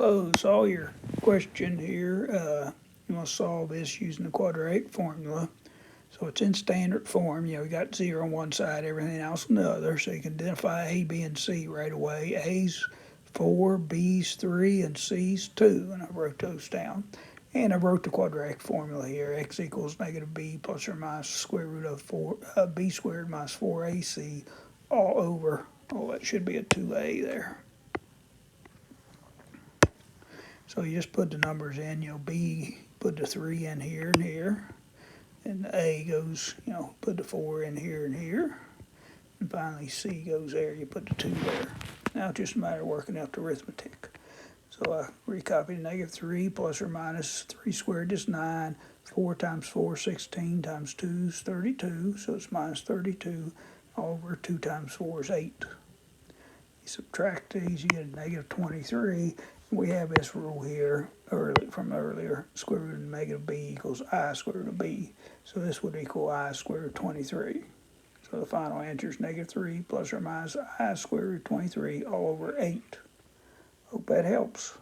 Hello, saw your question here. You want to solve this using the quadratic formula. So it's in standard form. You know, we got 0 on one side, everything else on the other. So you can identify A, B, and C right away. A's 4, B's 3, and C's 2. And I wrote those down. And I wrote the quadratic formula here. X equals negative B plus or minus square root of B squared minus 4AC all over. Oh, that should be a 2A there. So you just put the numbers in, you know, B, put the 3 in here and here, and A goes, you know, put the 4 in here and here, and finally C goes there, you put the 2 there. Now it's just a matter of working out the arithmetic. So I recopied negative 3 plus or minus 3 squared is 9, 4 times 4 is 16, times 2 is 32, so it's minus 32, all over 2 times 4 is 8. You subtract these, you get a negative 23. We have this rule here from earlier, square root of negative b equals I square root of b. So this would equal I square root of 23. So the final answer is negative 3 plus or minus I square root of 23 all over 8. Hope that helps.